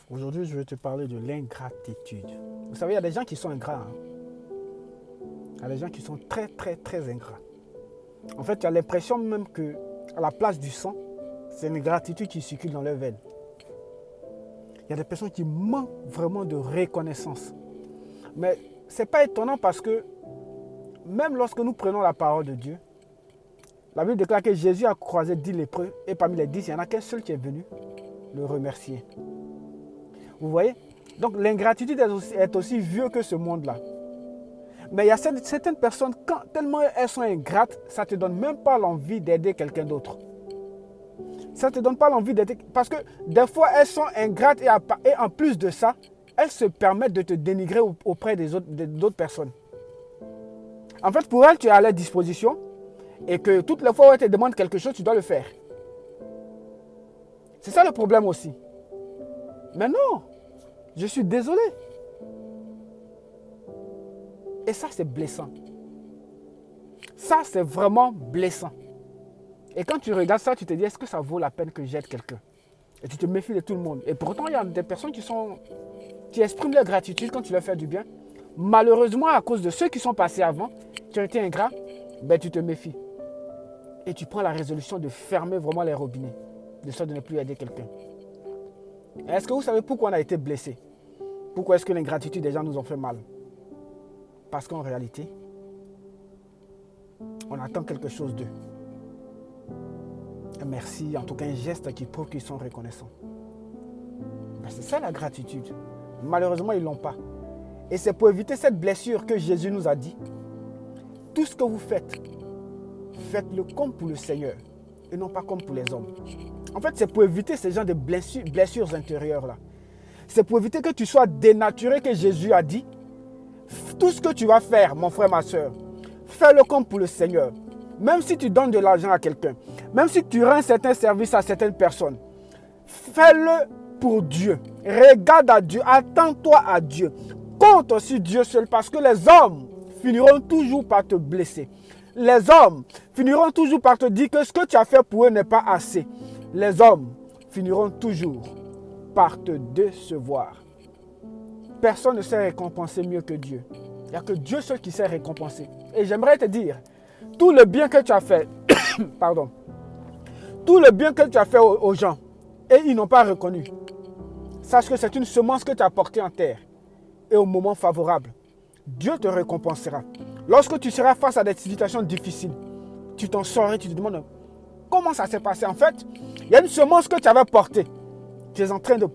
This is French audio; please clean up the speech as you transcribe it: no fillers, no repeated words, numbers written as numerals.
Aujourd'hui, je vais te parler de l'ingratitude. Vous savez, il y a des gens qui sont ingrats. Il y a des gens qui sont très, très, très ingrats. En fait, tu as l'impression même que, à la place du sang, c'est une ingratitude qui circule dans leurs veines. Il y a des personnes qui manquent vraiment de reconnaissance. Mais ce n'est pas étonnant parce que, même lorsque nous prenons la parole de Dieu, la Bible déclare que Jésus a croisé 10 lépreux et parmi les 10, il n'y en a qu'un seul qui est venu le remercier. Vous voyez? Donc l'ingratitude est aussi vieux que ce monde-là. Mais il y a certaines personnes, tellement elles sont ingrates, ça ne te donne même pas l'envie d'aider quelqu'un d'autre. Ça ne te donne pas l'envie d'aider. Parce que des fois, elles sont ingrates et en plus de ça, elles se permettent de te dénigrer auprès d'autres personnes. En fait, pour elles, tu es à leur disposition et que toutes les fois où elles te demandent quelque chose, tu dois le faire. C'est ça le problème aussi. Mais non, je suis désolé. Et ça, c'est blessant. Ça, c'est vraiment blessant. Et quand tu regardes ça, tu te dis, est-ce que ça vaut la peine que j'aide quelqu'un? Et tu te méfies de tout le monde. Et pourtant, il y a des personnes qui expriment leur gratitude quand tu leur fais du bien. Malheureusement, à cause de ceux qui sont passés avant, qui ont été ingrats, ben, tu te méfies. Et tu prends la résolution de fermer vraiment les robinets, de sorte de ne plus aider quelqu'un. Est-ce que vous savez pourquoi on a été blessé? Pourquoi est-ce que l'ingratitude des gens nous ont fait mal? Parce qu'en réalité, on attend quelque chose d'eux. Un merci, en tout cas un geste qui prouve qu'ils sont reconnaissants. Ben, c'est ça la gratitude. Malheureusement, ils ne l'ont pas. Et c'est pour éviter cette blessure que Jésus nous a dit, tout ce que vous faites, faites-le comme pour le Seigneur et non pas comme pour les hommes. En fait, c'est pour éviter ce genre de blessures intérieures-là. C'est pour éviter que tu sois dénaturé, que Jésus a dit, tout ce que tu vas faire, mon frère, ma soeur, fais-le comme pour le Seigneur. Même si tu donnes de l'argent à quelqu'un, même si tu rends certains services à certaines personnes, fais-le pour Dieu. Regarde à Dieu, attends-toi à Dieu. Compte aussi Dieu seul parce que les hommes finiront toujours par te blesser. Les hommes finiront toujours par te dire que ce que tu as fait pour eux n'est pas assez. Les hommes finiront toujours par te décevoir. Personne ne sait récompenser mieux que Dieu. Il n'y a que Dieu seul qui sait récompenser. Et j'aimerais te dire, tout le bien que tu as fait, pardon, tout le bien que tu as fait aux gens, et ils n'ont pas reconnu, sache que c'est une semence que tu as portée en terre. Et au moment favorable, Dieu te récompensera. Lorsque tu seras face à des situations difficiles, tu t'en sors et tu te demandes comment ça s'est passé. En fait, il y a une semence que tu avais portée. Tu es en train de